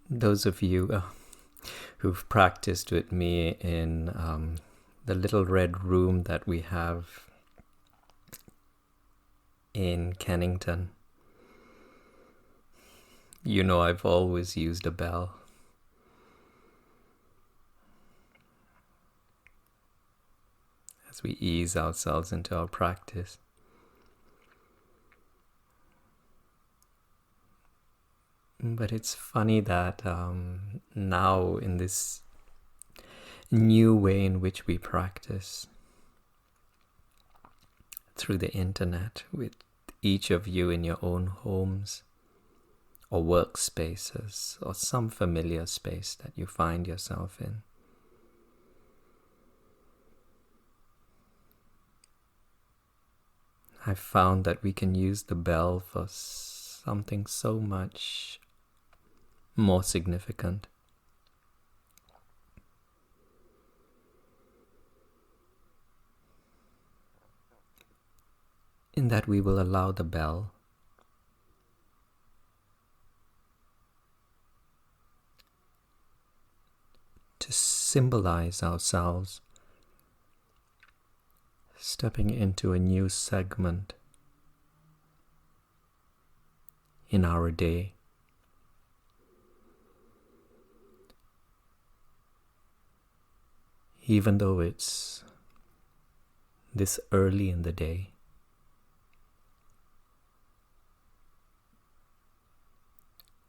those of you who've practiced with me in the little red room that we have in Kennington, you know I've always used a bell. As we ease ourselves into our practice. But it's funny that now in this new way in which we practice through the internet, with each of you in your own homes or workspaces or some familiar space that you find yourself in, I've found that we can use the bell for something so much more significant. In that we will allow the bell to symbolize ourselves stepping into a new segment in our day. Even though it's this early in the day,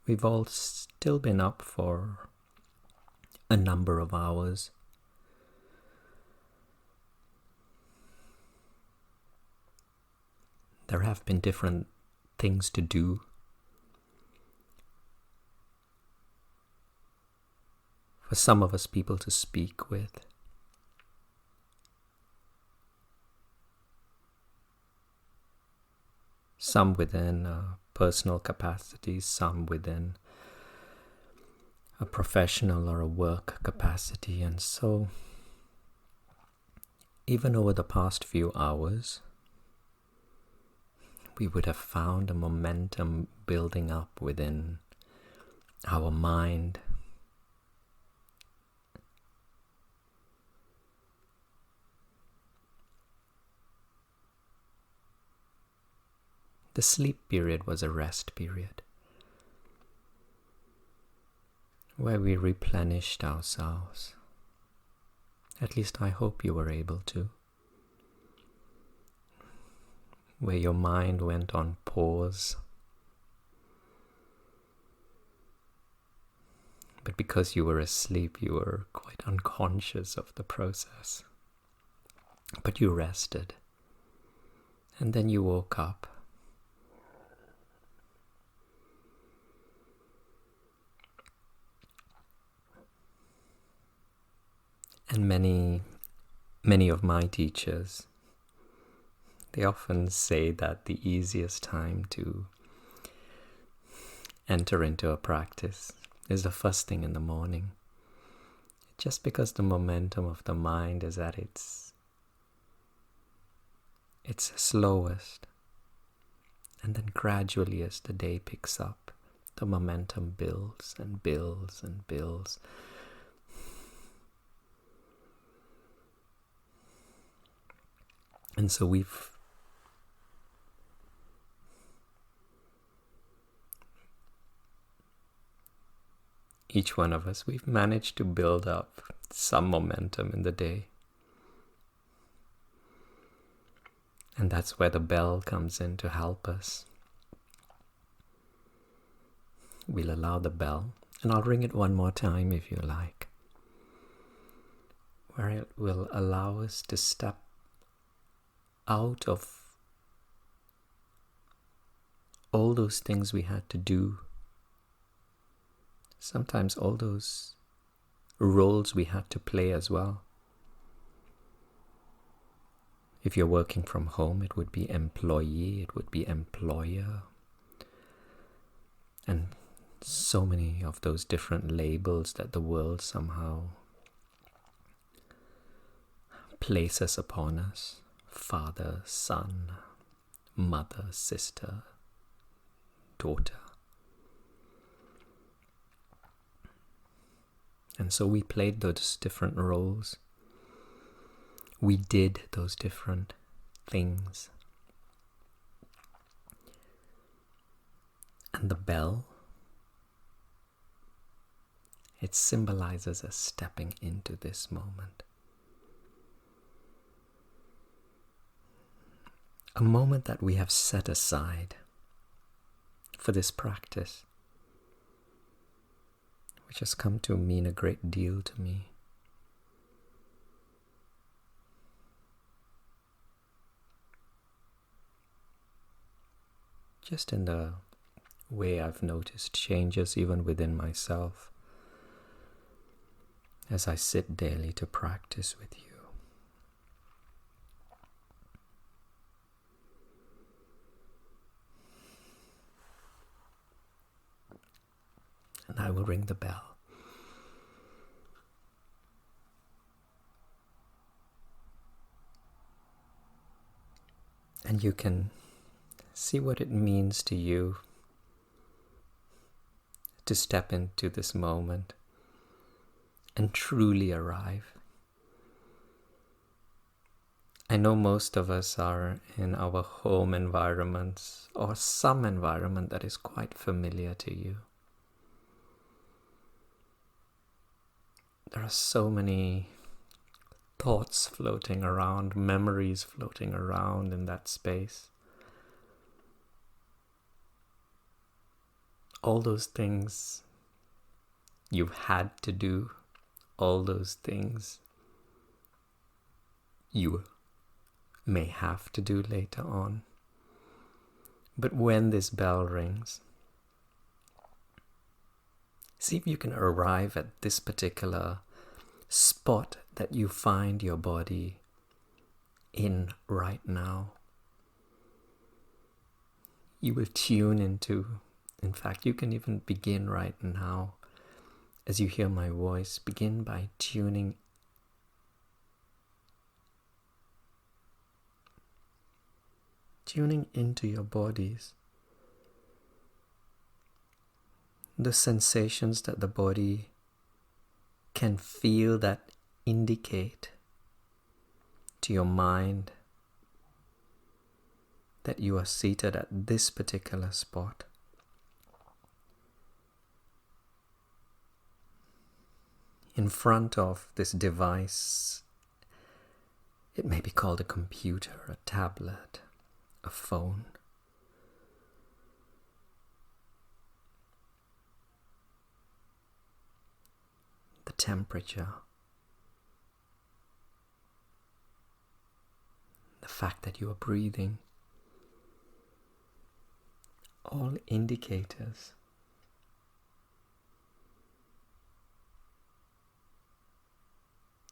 we've all still been up for a number of hours. There have been different things to do. For some of us, people to speak with. Some within personal capacities, some within a professional or a work capacity. And so, even over the past few hours, we would have found a momentum building up within our mind. The sleep period was a rest period, where we replenished ourselves. At least I hope you were able to. Where your mind went on pause. But because you were asleep, you were quite unconscious of the process. But you rested. And then you woke up. And many of my teachers, they often say that the easiest time to enter into a practice is the first thing in the morning. Just because the momentum of the mind is at its slowest. And then gradually as the day picks up, the momentum builds and builds and builds. And so each one of us, we've managed to build up some momentum in the day. And that's where the bell comes in to help us. We'll allow the bell, and I'll ring it one more time if you like, where it will allow us to step out of all those things we had to do. Sometimes all those roles we had to play as well. If you're working from home, it would be employee, it would be employer. And so many of those different labels that the world somehow places upon us. Father, son, mother, sister, daughter. And so we played those different roles. We did those different things. And the bell, it symbolizes us stepping into this moment. A moment that we have set aside for this practice, which has come to mean a great deal to me. Just in the way I've noticed changes even within myself as I sit daily to practice with you. And I will ring the bell. And you can see what it means to you to step into this moment and truly arrive. I know most of us are in our home environments or some environment that is quite familiar to you. There are so many thoughts floating around, memories floating around in that space. All those things you've had to do, all those things you may have to do later on. But when this bell rings, see if you can arrive at this particular spot that you find your body in right now. You will tune into, in fact, you can even begin right now as you hear my voice. Begin by tuning into your bodies. The sensations that the body can feel that indicate to your mind that you are seated at this particular spot. In front of this device. It may be called a computer, a tablet, a phone. The temperature, the fact that you are breathing, all indicators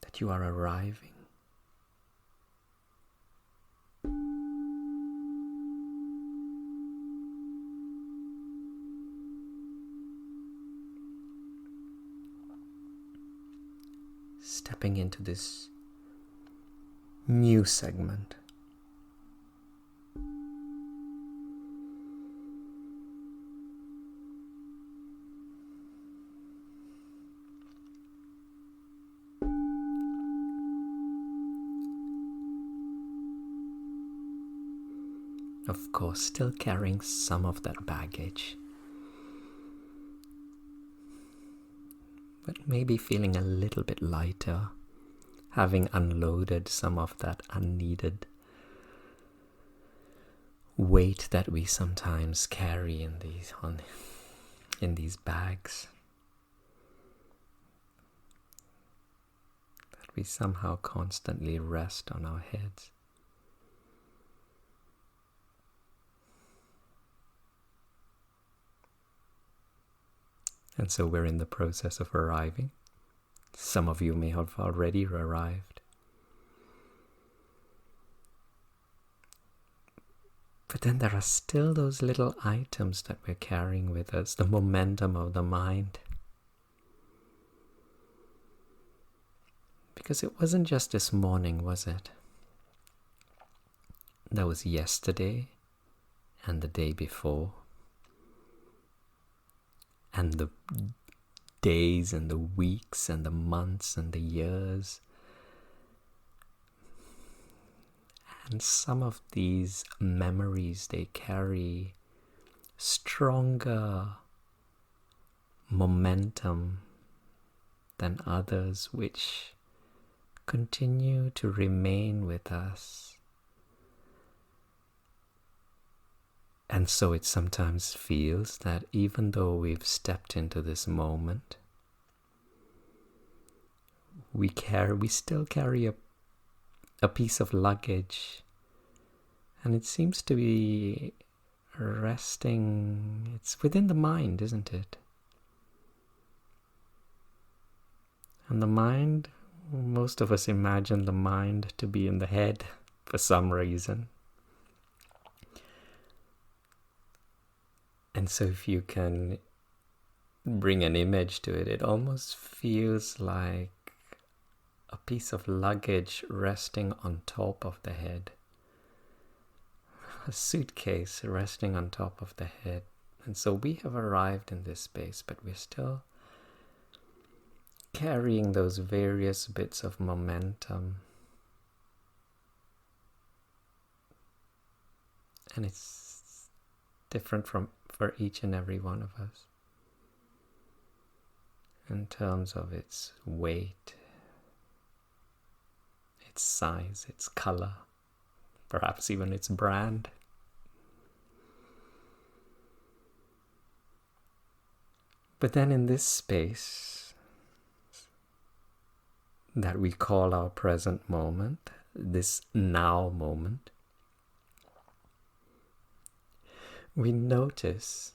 that you are arriving. Stepping into this new segment. Of course, still carrying some of that baggage, but maybe feeling a little bit lighter, having unloaded some of that unneeded weight that we sometimes carry in these bags, that we somehow constantly rest on our heads. And so we're in the process of arriving. Some of you may have already arrived. But then there are still those little items that we're carrying with us, the momentum of the mind. Because it wasn't just this morning, was it? There was yesterday and the day before. And the days and the weeks and the months and the years. And some of these memories, they carry stronger momentum than others, which continue to remain with us. And so it sometimes feels that even though we've stepped into this moment, we still carry a piece of luggage, and it seems to be resting. It's within the mind, isn't it? And the mind, most of us imagine the mind to be in the head for some reason. And so if you can bring an image to it, it almost feels like a piece of luggage resting on top of the head. A suitcase resting on top of the head. And so we have arrived in this space, but we're still carrying those various bits of momentum. And it's different for each and every one of us in terms of its weight, its size, its color, perhaps even its brand. But then in this space that we call our present moment, this now moment, we notice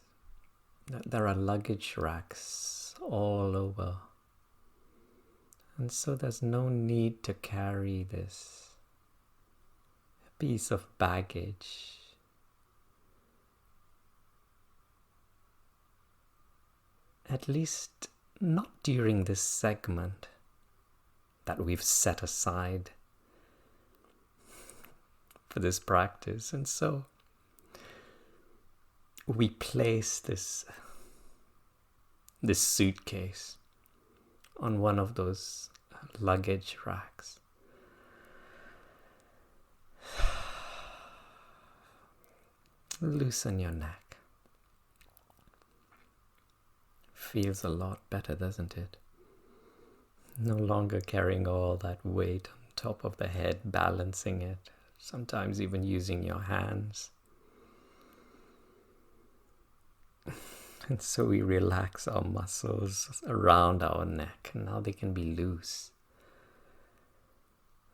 that there are luggage racks all over. And so there's no need to carry this piece of baggage. At least not during this segment that we've set aside for this practice. And so we place this suitcase on one of those luggage racks. Loosen your neck. Feels a lot better, doesn't it? No longer carrying all that weight on top of the head, balancing it, sometimes even using your hands. And so we relax our muscles around our neck. Now they can be loose.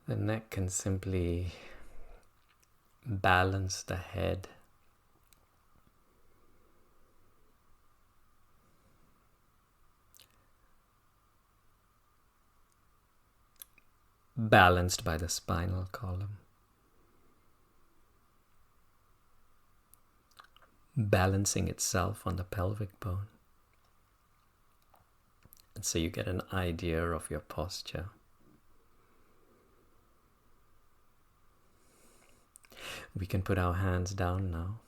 The neck can simply balance the head. Balanced by the spinal column. Balancing itself on the pelvic bone. And so you get an idea of your posture. We can put our hands down now.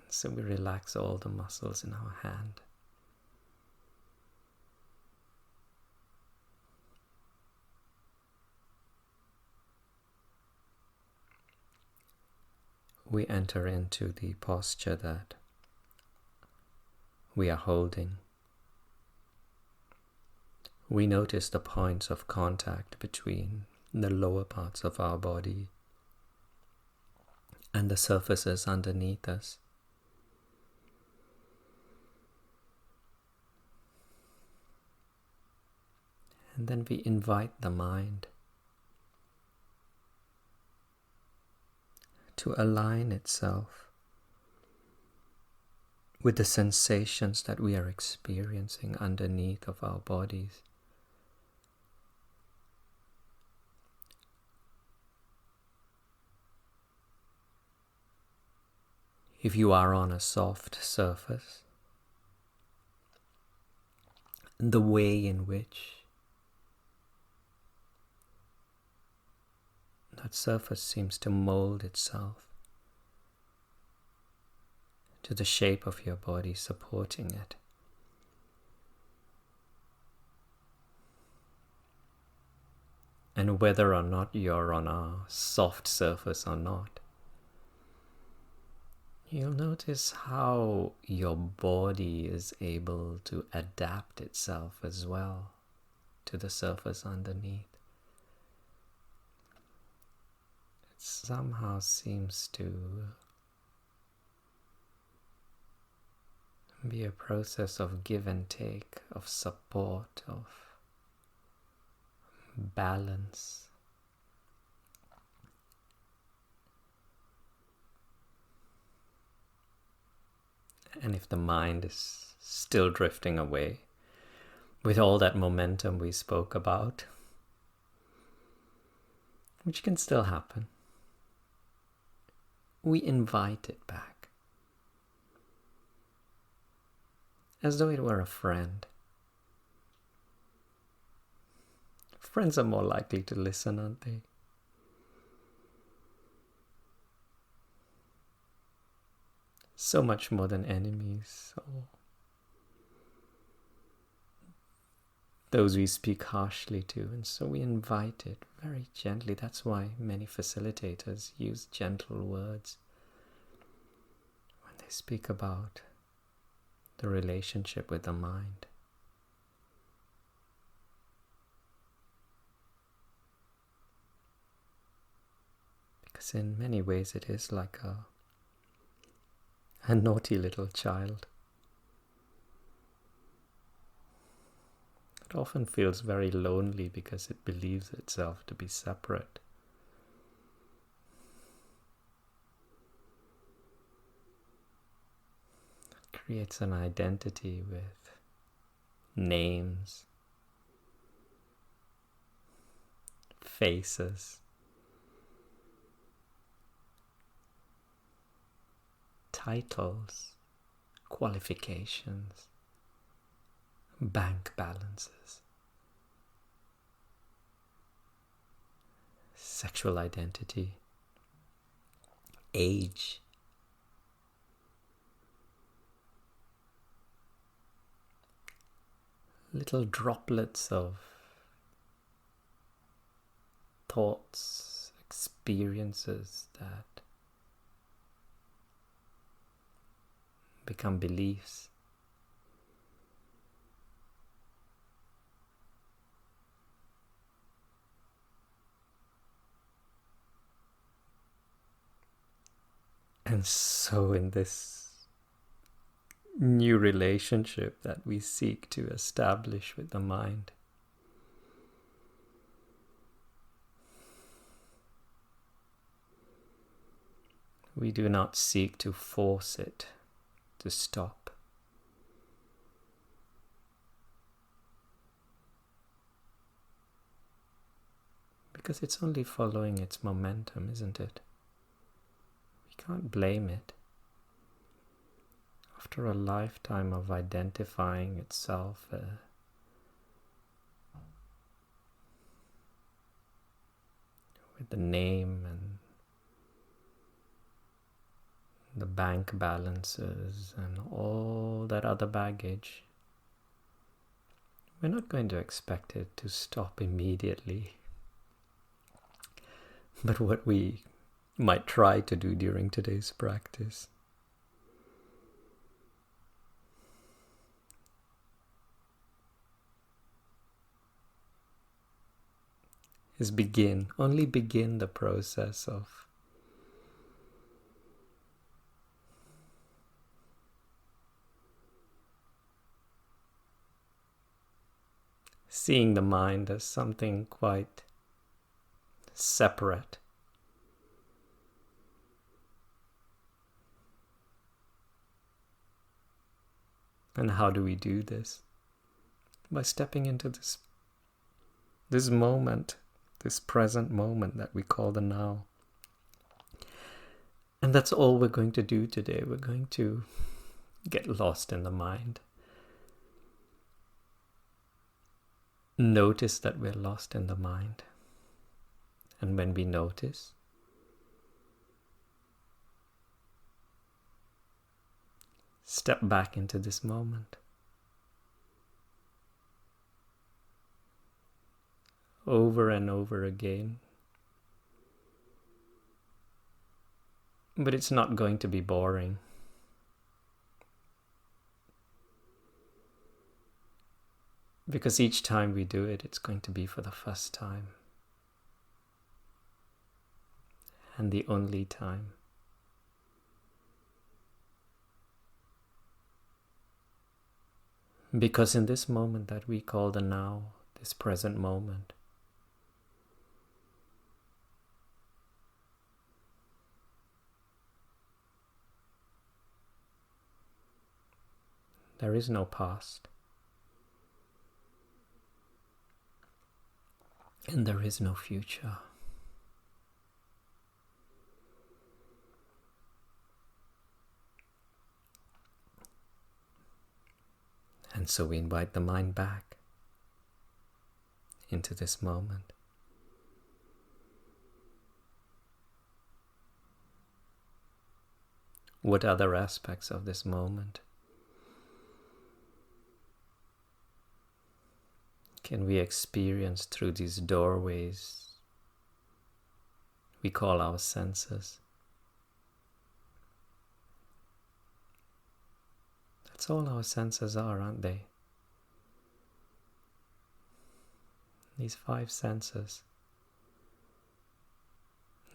And so we relax all the muscles in our hand. We enter into the posture that we are holding. We notice the points of contact between the lower parts of our body and the surfaces underneath us. And then we invite the mind to align itself with the sensations that we are experiencing underneath of our bodies. If you are on a soft surface, the way in which that surface seems to mold itself to the shape of your body supporting it. And whether or not you're on a soft surface or not, you'll notice how your body is able to adapt itself as well to the surface underneath. It somehow seems to be a process of give and take, of support, of balance. And if the mind is still drifting away with all that momentum we spoke about, which can still happen, we invite it back as though it were a friend. Friends are more likely to listen, aren't they? So much more than enemies or those we speak harshly to. And so we invite it very gently. That's why many facilitators use gentle words when they speak about the relationship with the mind. Because in many ways it is like a naughty little child. It often feels very lonely because it believes itself to be separate. It creates an identity with names, faces, titles, qualifications, bank balances, sexual identity, age, little droplets of thoughts, experiences that become beliefs. And so in this new relationship that we seek to establish with the mind, we do not seek to force it to stop. Because it's only following its momentum, isn't it? We can't blame it. After a lifetime of identifying itself with the name and the bank balances and all that other baggage, we're not going to expect it to stop immediately. But what we might try to do during today's practice is only begin the process of seeing the mind as something quite separate. And how do we do this? By stepping into this moment, this present moment that we call the now. And that's all we're going to do today. We're going to get lost in the mind. Notice that we're lost in the mind. And when we notice, Step back into this moment. Over and over again. But it's not going to be boring. Because each time we do it, it's going to be for the first time. And the only time. Because in this moment that we call the now, this present moment, there is no past. And there is no future. And so we invite the mind back into this moment. What other aspects of this moment can we experience through these doorways we call our senses? That's all our senses are, aren't they? These 5 senses.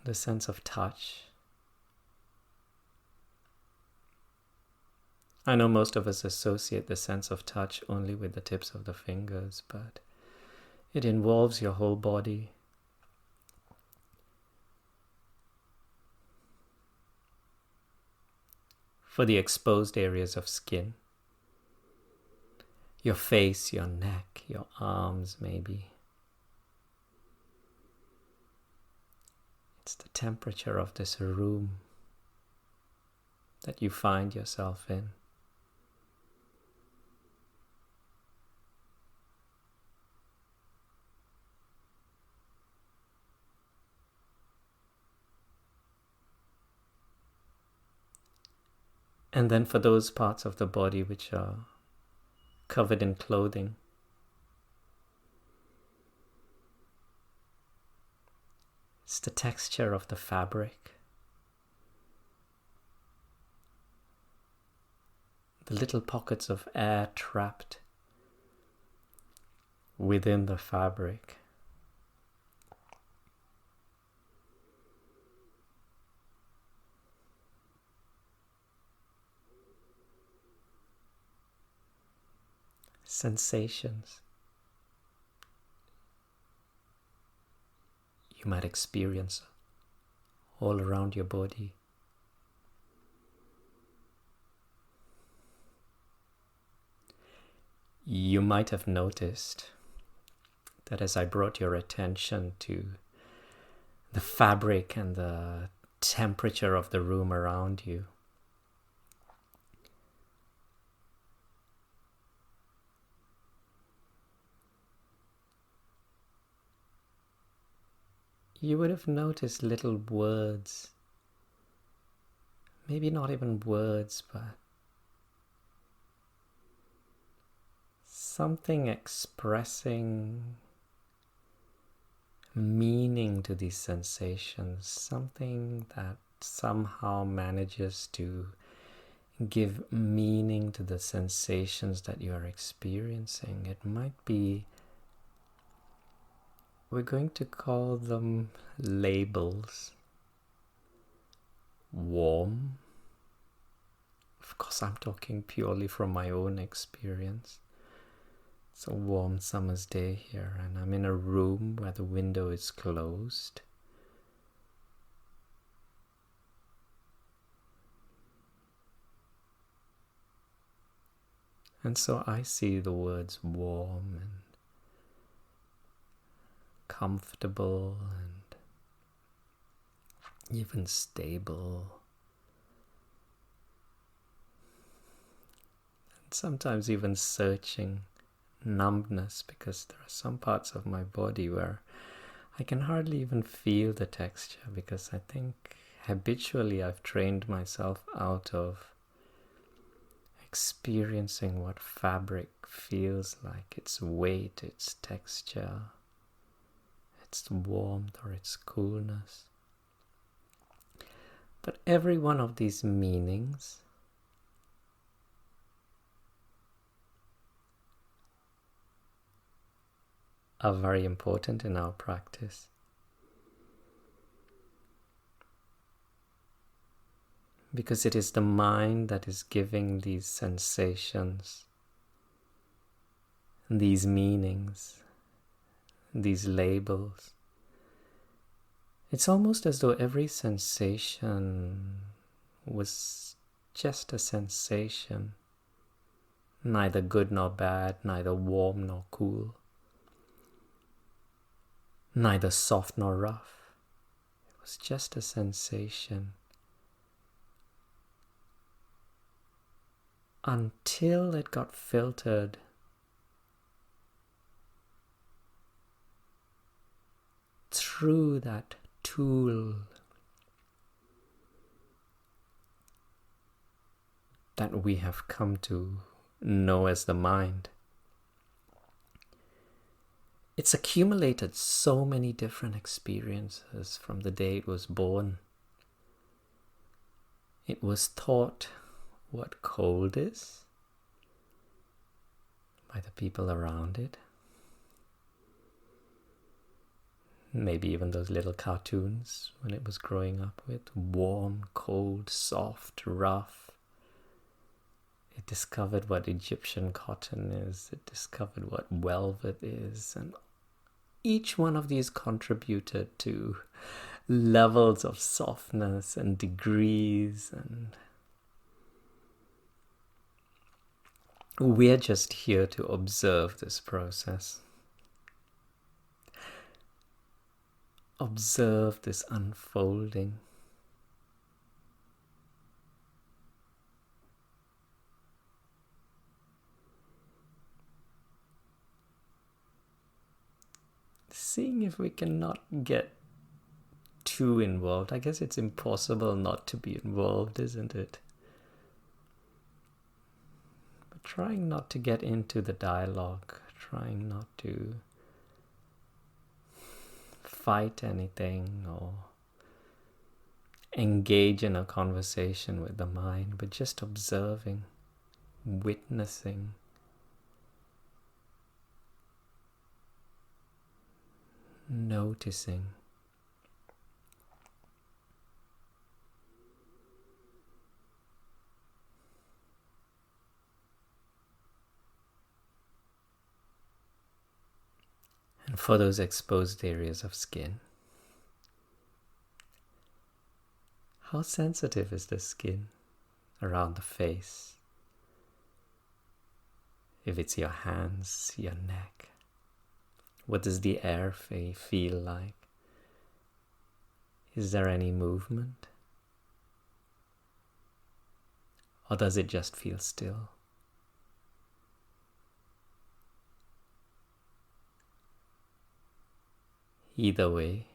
The sense of touch. I know most of us associate the sense of touch only with the tips of the fingers, but it involves your whole body. For the exposed areas of skin, your face, your neck, your arms maybe. It's the temperature of this room that you find yourself in. And then for those parts of the body which are covered in clothing, it's the texture of the fabric, the little pockets of air trapped within the fabric. Sensations you might experience all around your body. You might have noticed that as I brought your attention to the fabric and the temperature of the room around you, you would have noticed little words, maybe not even words, but something expressing meaning to these sensations, something that somehow manages to give meaning to the sensations that you are experiencing. It might be, we're going to call them labels. Warm. Of course, I'm talking purely from my own experience. It's a warm summer's day here, and I'm in a room where the window is closed. And so I see the words warm and comfortable and even stable. And sometimes even searching. Numbness, because there are some parts of my body where I can hardly even feel the texture, because I think habitually I've trained myself out of experiencing what fabric feels like, its weight, its texture, its warmth or its coolness. But every one of these meanings are very important in our practice. Because it is the mind that is giving these sensations, these meanings, these labels. It's almost as though every sensation was just a sensation, neither good nor bad, neither warm nor cool, neither soft nor rough. It was just a sensation. Until it got filtered through that tool that we have come to know as the mind. It's accumulated so many different experiences from the day it was born. It was taught what cold is by the people around it. Maybe even those little cartoons when it was growing up with warm, cold, soft, rough. It discovered what Egyptian cotton is. It discovered what velvet is. And each one of these contributed to levels of softness and degrees, and we're just here to observe this process. Observe this unfolding. Seeing if we cannot get too involved. I guess it's impossible not to be involved, isn't it? But trying not to get into the dialogue, trying not to fight anything or engage in a conversation with the mind, but just observing, witnessing, noticing. And for those exposed areas of skin, how sensitive is the skin around the face? If it's your hands, your neck, what does the air feel like? Is there any movement? Or does it just feel still? Either way,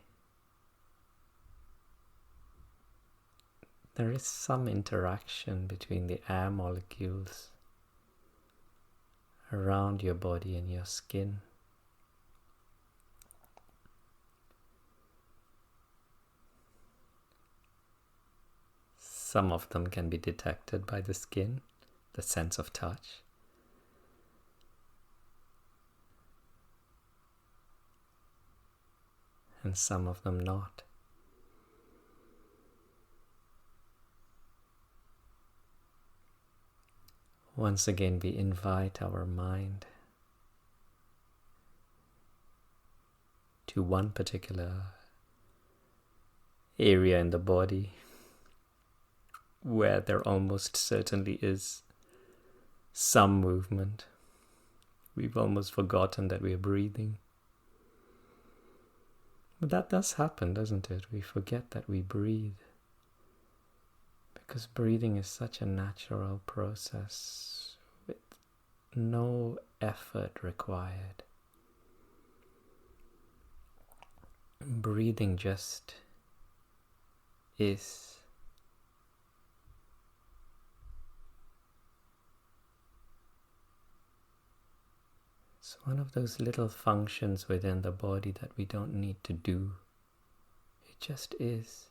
there is some interaction between the air molecules around your body and your skin. Some of them can be detected by the skin, the sense of touch. And some of them not. Once again, we invite our mind to one particular area in the body where there almost certainly is some movement. We've almost forgotten that we're breathing. But that does happen, doesn't it? We forget that we breathe. Because breathing is such a natural process with no effort required. Breathing just is. It's one of those little functions within the body that we don't need to do. It just is.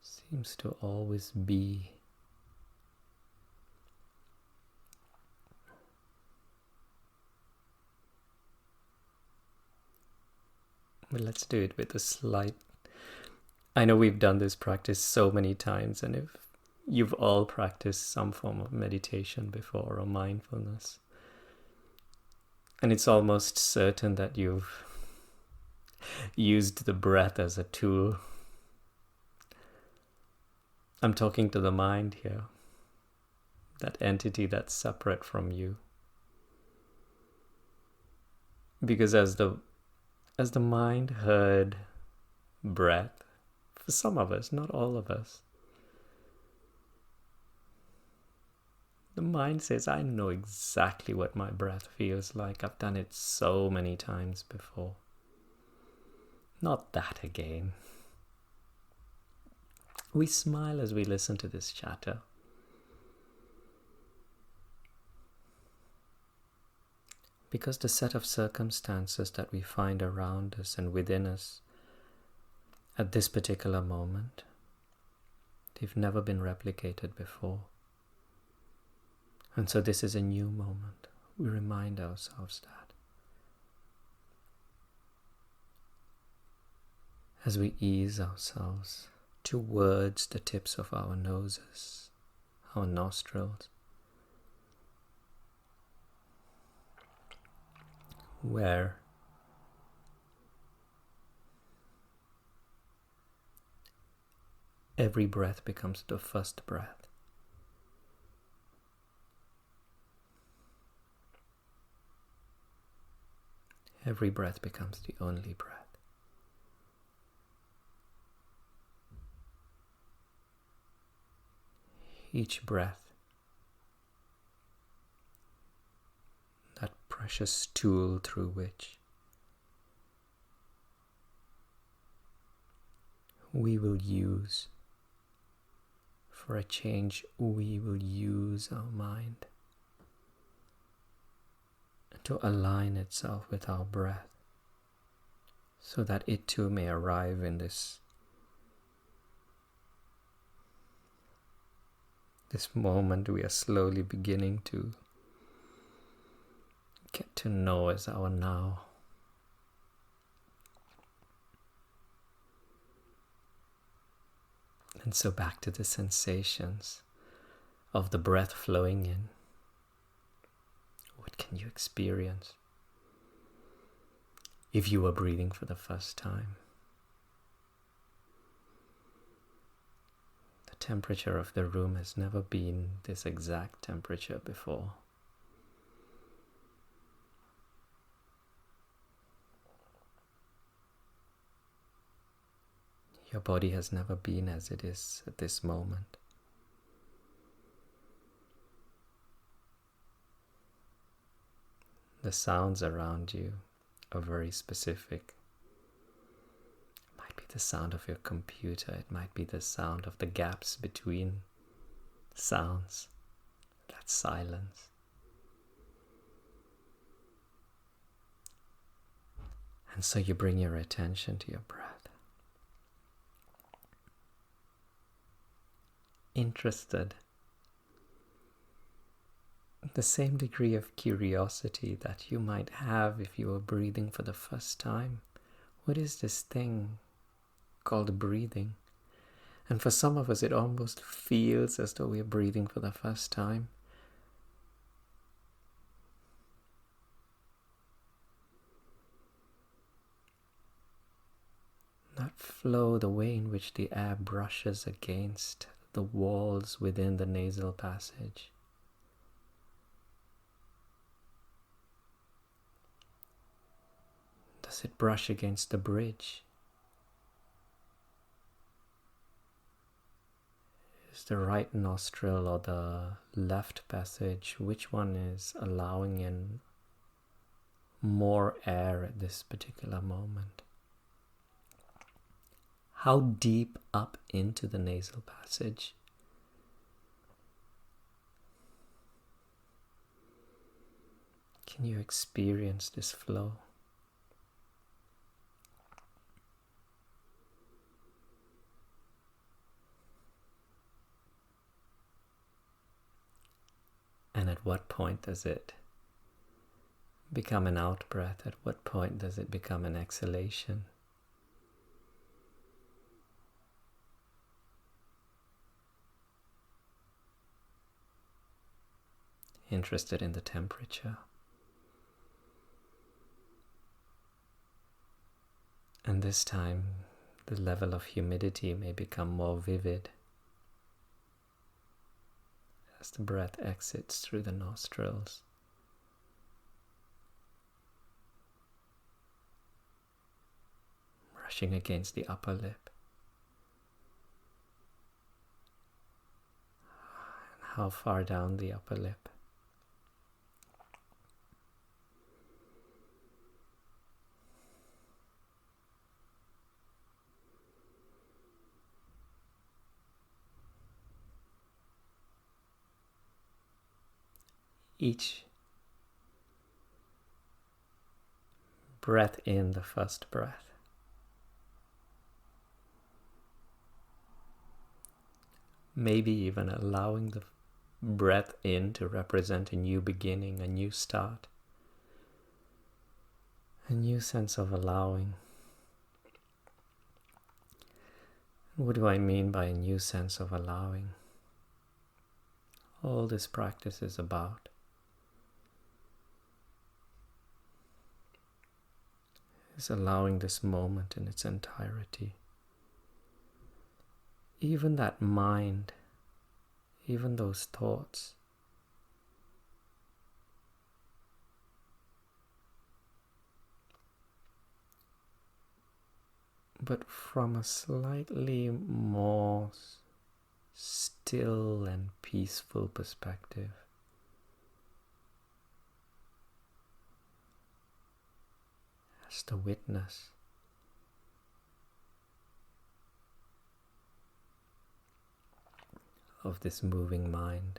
Seems to always be. But let's do it with a slight... I know we've done this practice so many times, and if you've all practiced some form of meditation before or mindfulness, and it's almost certain that you've used the breath as a tool. I'm talking to the mind here, that entity that's separate from you. Because as the mind heard breath, for some of us, not all of us, the mind says, I know exactly what my breath feels like. I've done it so many times before. Not that again. We smile as we listen to this chatter. Because the set of circumstances that we find around us and within us at this particular moment, they've never been replicated before. And so this is a new moment. We remind ourselves that. As we ease ourselves towards the tips of our noses, our nostrils, where every breath becomes the first breath. Every breath becomes the only breath. Each breath, that precious tool through which we will use, for a change, we will use our mind to align itself with our breath, so that it too may arrive in this moment we are slowly beginning to get to know as our now. And so back to the sensations of the breath flowing in. What can you experience if you were breathing for the first time? The temperature of the room has never been this exact temperature before. Your body has never been as it is at this moment. The sounds around you are very specific. It might be the sound of your computer. It might be the sound of the gaps between sounds. That's silence. And so you bring your attention to your breath. Interested. The same degree of curiosity that you might have if you were breathing for the first time. What is this thing called breathing? And for some of us, it almost feels as though we're breathing for the first time. That flow, the way in which the air brushes against the walls within the nasal passage. Does it brush against the bridge? Is the right nostril or the left passage, which one is allowing in more air at this particular moment? How deep up into the nasal passage? Can you experience this flow? And at what point does it become an out breath? At what point does it become an exhalation? Interested in the temperature. And this time, the level of humidity may become more vivid as the breath exits through the nostrils. Brushing against the upper lip. And how far down the upper lip? Each breath in, the first breath, maybe even allowing the breath in to represent a new beginning, a new start, a new sense of allowing. What do I mean by a new sense of allowing? All this practice is about is allowing this moment in its entirety. Even that mind, even those thoughts, but from a slightly more still and peaceful perspective. As the witness of this moving mind.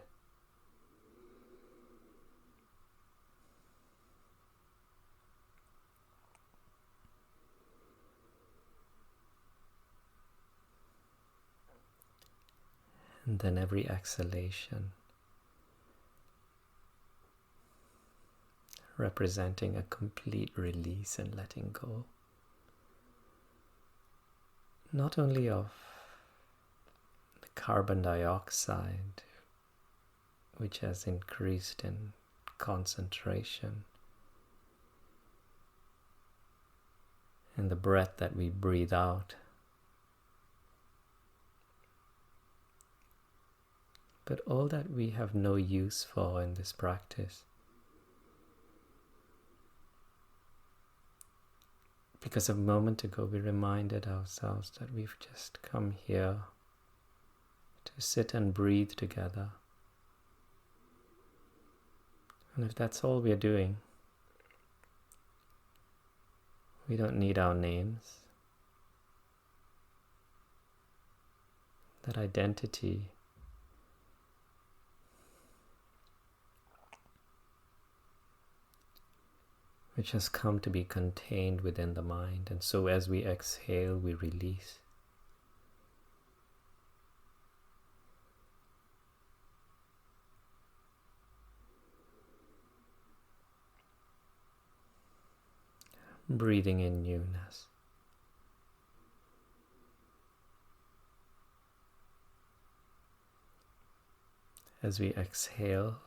And then every exhalation representing a complete release and letting go. Not only of the carbon dioxide, which has increased in concentration, and the breath that we breathe out, but all that we have no use for in this practice. Because a moment ago we reminded ourselves that we've just come here to sit and breathe together. And if that's all we're doing, we don't need our names. That identity which has come to be contained within the mind, and so as we exhale, we release. Breathing in newness. As we exhale,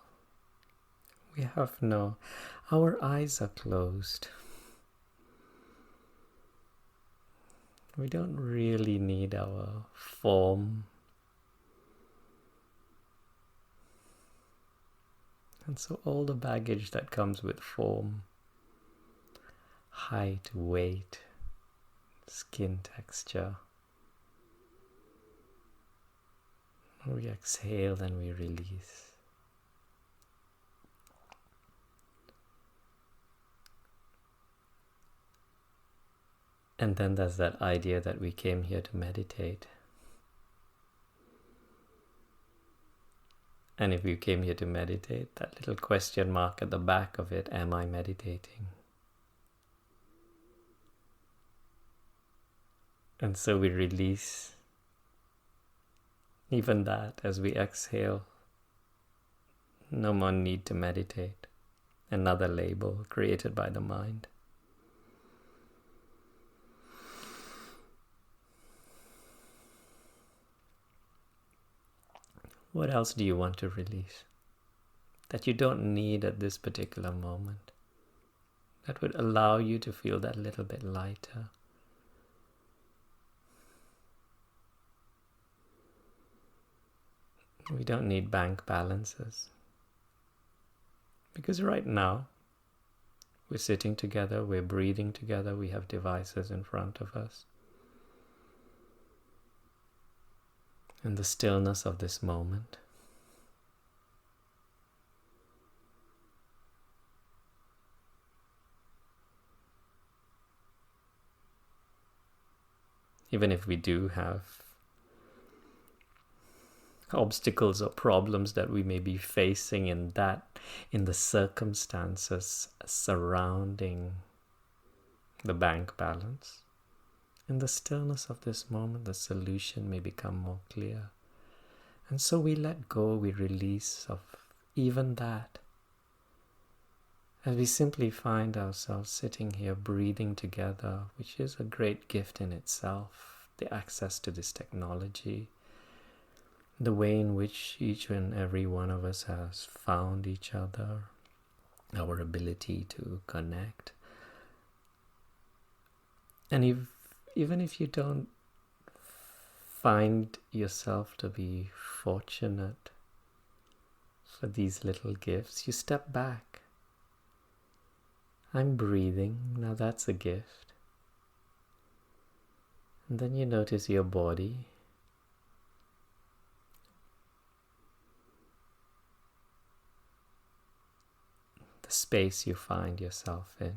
our eyes are closed. We don't really need our form. And so all the baggage that comes with form, height, weight, skin texture, we exhale and we release. And then there's that idea that we came here to meditate. And if you came here to meditate, that little question mark at the back of it, am I meditating? And so we release even that as we exhale. No more need to meditate. Another label created by the mind. What else do you want to release that you don't need at this particular moment, that would allow you to feel that little bit lighter? We don't need bank balances, because right now we're sitting together, we're breathing together, we have devices in front of us. In the stillness of this moment, even if we do have obstacles or problems that we may be facing in the circumstances surrounding the bank balance, in the stillness of this moment, the solution may become more clear. And so we let go, we release of even that. As we simply find ourselves sitting here breathing together, which is a great gift in itself, the access to this technology, the way in which each and every one of us has found each other, our ability to connect. And even if you don't find yourself to be fortunate for these little gifts, you step back. I'm breathing, now that's a gift. And then you notice your body. The space you find yourself in.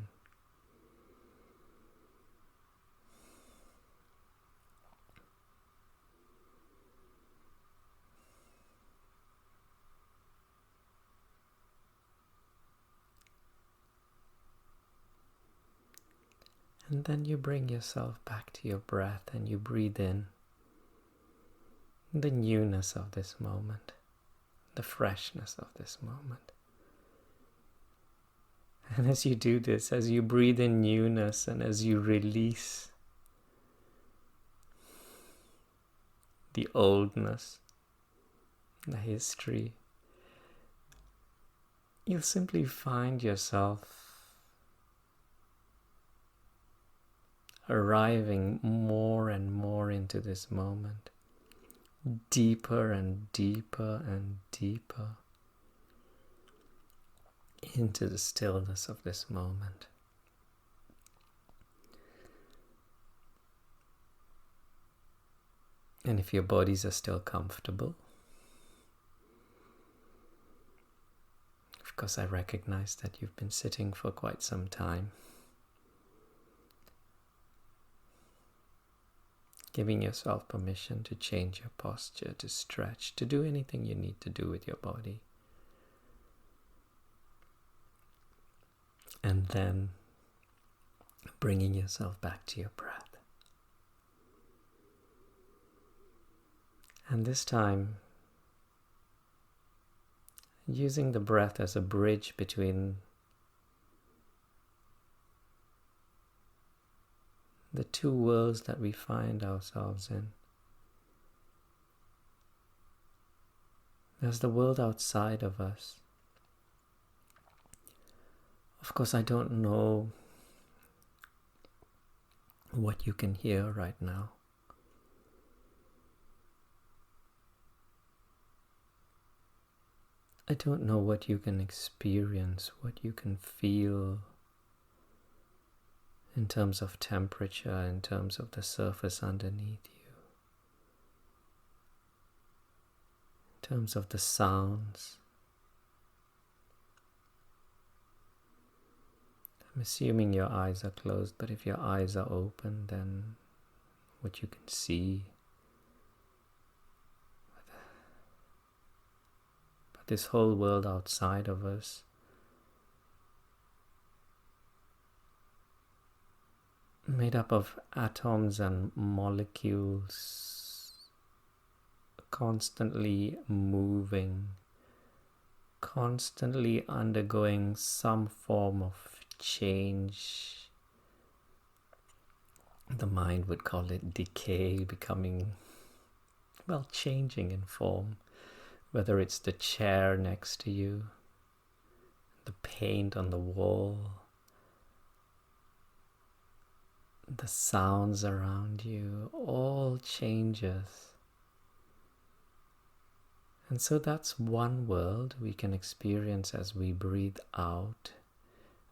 And then you bring yourself back to your breath and you breathe in the newness of this moment, the freshness of this moment. And as you do this, as you breathe in newness and as you release the oldness, the history, you'll simply find yourself arriving more and more into this moment, deeper and deeper and deeper into the stillness of this moment. And if your bodies are still comfortable, of course I recognize that you've been sitting for quite some time, giving yourself permission to change your posture, to stretch, to do anything you need to do with your body. And then bringing yourself back to your breath. And this time, using the breath as a bridge between the two worlds that we find ourselves in. There's the world outside of us. Of course, I don't know what you can hear right now. I don't know what you can experience, what you can feel in terms of temperature, in terms of the surface underneath you, in terms of the sounds. I'm assuming your eyes are closed, but if your eyes are open, then what you can see, this whole world outside of us, made up of atoms and molecules, constantly moving, constantly undergoing some form of change. The mind would call it decay, becoming, changing in form. Whether it's the chair next to you, the paint on the wall, the sounds around you, all changes. And so that's one world we can experience as we breathe out.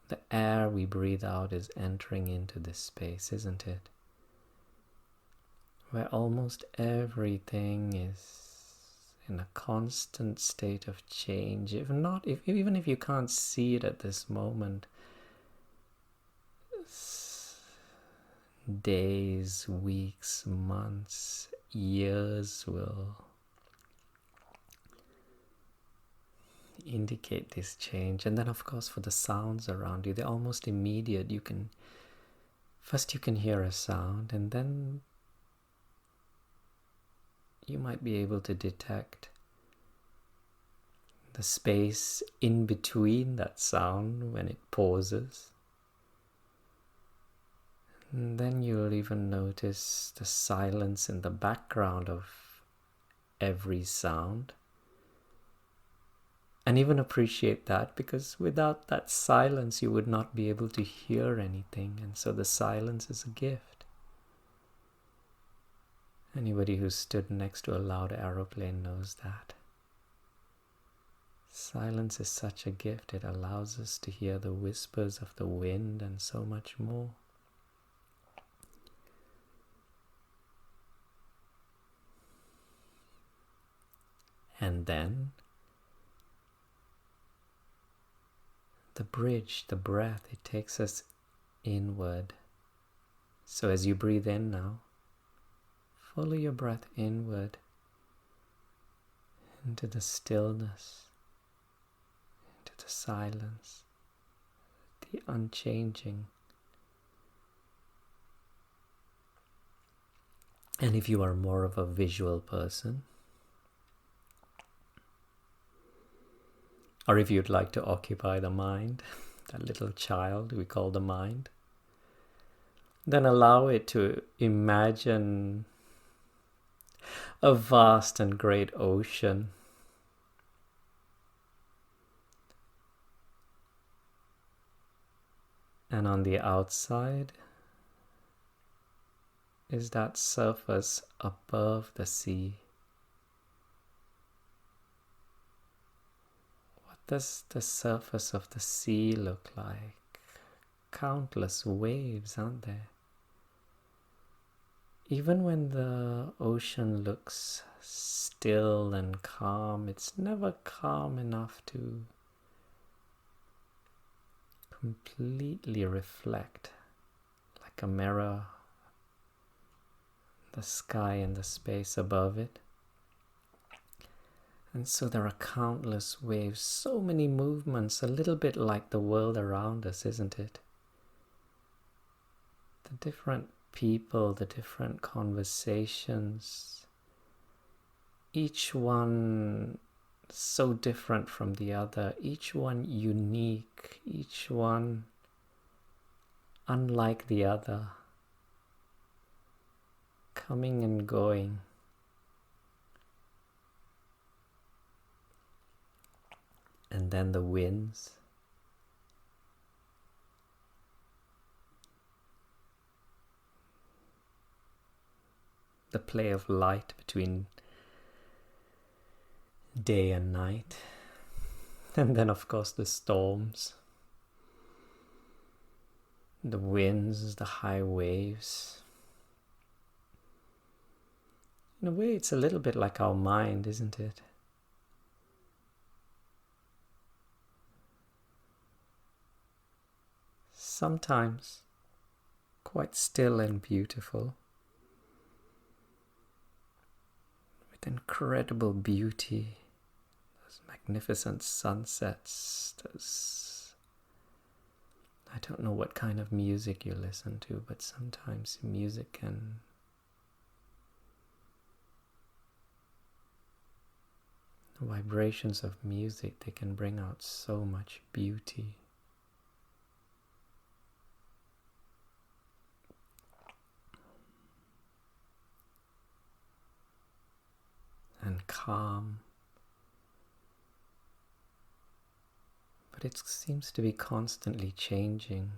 The air we breathe out is entering into this space, isn't it? Where almost everything is in a constant state of change. Even if you can't see it at this moment, days, weeks, months, years will indicate this change. And then of course for the sounds around you, they're almost immediate. You can hear a sound, and then you might be able to detect the space in between that sound when it pauses. And then you'll even notice the silence in the background of every sound. And even appreciate that, because without that silence you would not be able to hear anything. And so the silence is a gift. Anybody who's stood next to a loud aeroplane knows that. Silence is such a gift. It allows us to hear the whispers of the wind and so much more. And then the bridge, the breath, it takes us inward. So as you breathe in now, follow your breath inward into the stillness, into the silence, the unchanging. And if you are more of a visual person, or if you'd like to occupy the mind, that little child we call the mind, then allow it to imagine a vast and great ocean. And on the outside is that surface above the sea. What does the surface of the sea look like? Countless waves, aren't there? Even when the ocean looks still and calm, it's never calm enough to completely reflect, like a mirror, the sky and the space above it. And so there are countless waves, so many movements, a little bit like the world around us, isn't it? The different people, the different conversations, each one so different from the other, each one unique, each one unlike the other, coming and going. And then the winds. The play of light between day and night. And then of course the storms, the winds, the high waves. In a way it's a little bit like our mind, isn't it? Sometimes quite still and beautiful, with incredible beauty, those those magnificent sunsets, I don't know what kind of music you listen to, but sometimes music can the vibrations of music, they can bring out so much beauty. And calm. But it seems to be constantly changing.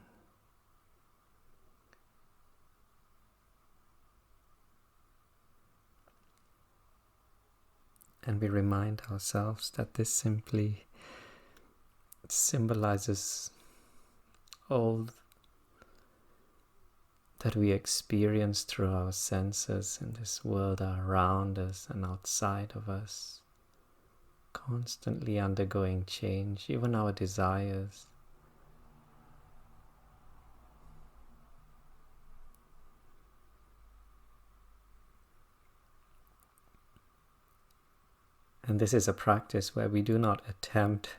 And we remind ourselves that this simply symbolizes all that we experience through our senses in this world around us and outside of us, constantly undergoing change, even our desires. And this is a practice where we do not attempt,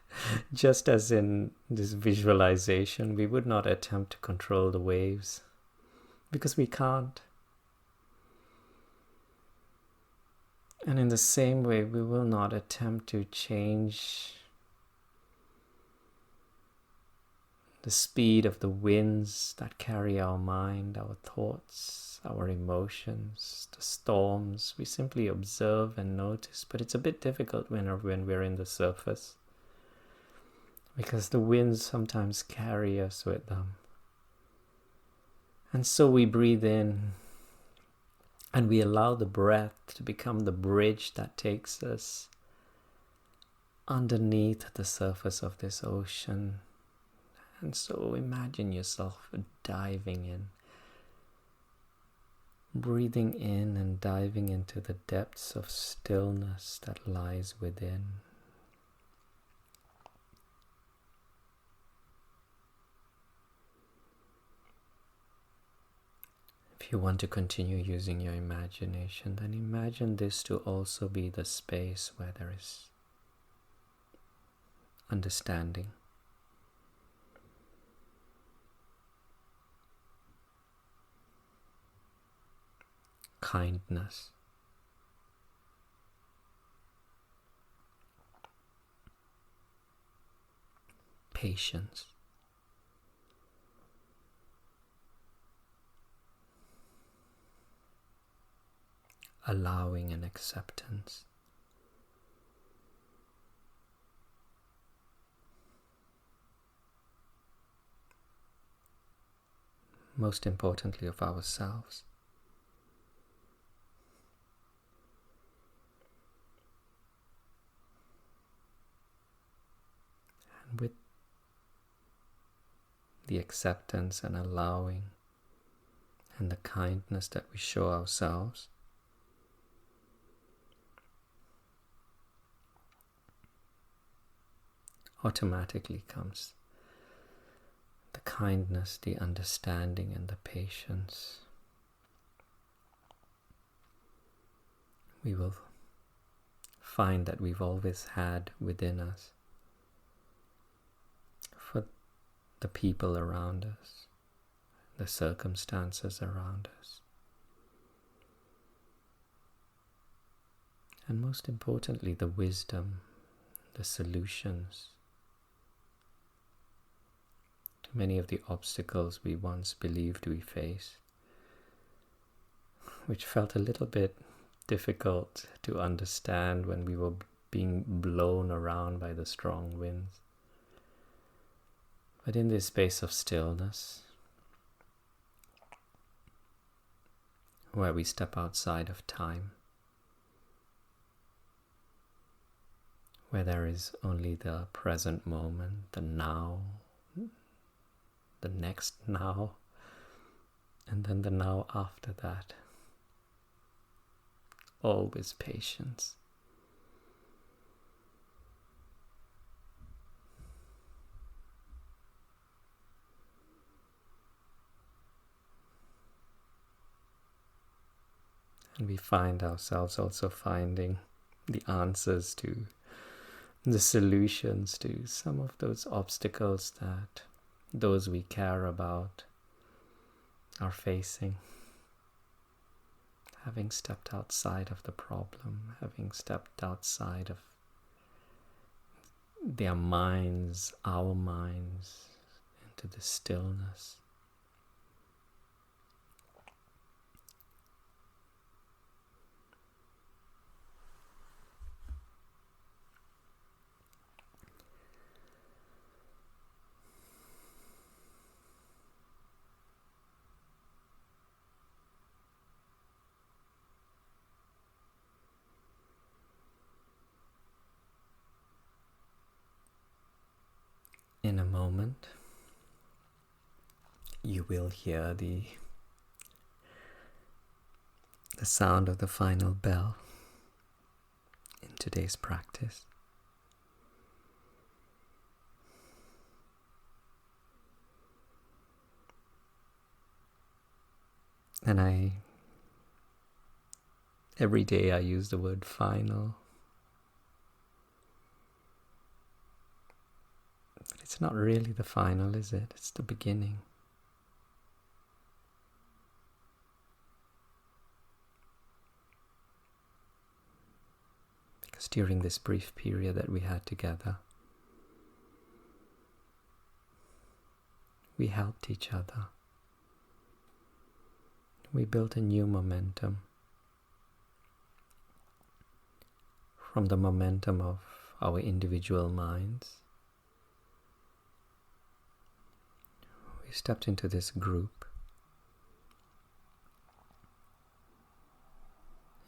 just as in this visualization, we would not attempt to control the waves, because we can't. And in the same way, we will not attempt to change the speed of the winds that carry our mind, our thoughts, our emotions, the storms. We simply observe and notice, but it's a bit difficult when we're in the surface, because the winds sometimes carry us with them. And so we breathe in and we allow the breath to become the bridge that takes us underneath the surface of this ocean. And so imagine yourself diving in, breathing in and diving into the depths of stillness that lies within. If you want to continue using your imagination, then imagine this to also be the space where there is understanding, kindness, patience, allowing and acceptance. Most importantly, of ourselves. And with the acceptance and allowing and the kindness that we show ourselves, automatically comes the kindness, the understanding, and the patience. We will find that we've always had within us for the people around us, the circumstances around us. And most importantly, the wisdom, the solutions to many of the obstacles we once believed we faced, which felt a little bit difficult to understand when we were being blown around by the strong winds. But in this space of stillness, where we step outside of time, where there is only the present moment, the now, the next now, and then the now after that. Always patience. And we find ourselves also finding the answers to the solutions to some of those obstacles that those we care about are facing. Having stepped outside of the problem, having stepped outside of their minds, our minds, into the stillness. In a moment, you will hear the sound of the final bell in today's practice. And every day I use the word final. But it's not really the final, is it? It's the beginning. Because during this brief period that we had together, we helped each other. We built a new momentum from the momentum of our individual minds. We stepped into this group,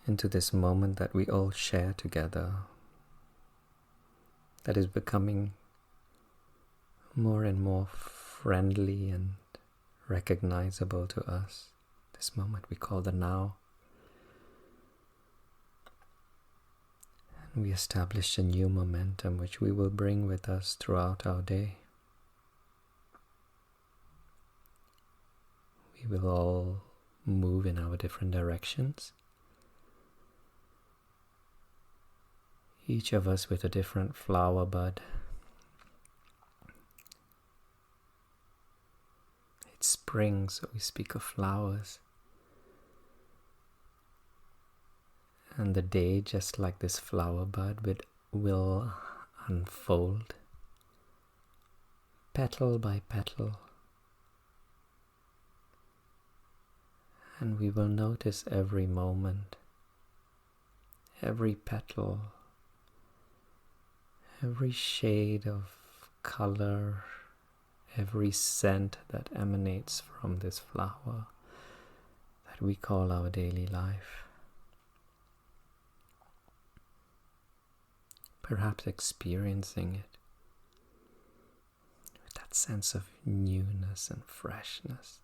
into this moment that we all share together, that is becoming more and more friendly and recognizable to us. This moment we call the now. And we established a new momentum which we will bring with us throughout our day. We will all move in our different directions. Each of us with a different flower bud. It's spring, so we speak of flowers. And the day, just like this flower bud, will unfold, petal by petal. And we will notice every moment, every petal, every shade of color, every scent that emanates from this flower that we call our daily life. Perhaps experiencing it with that sense of newness and freshness.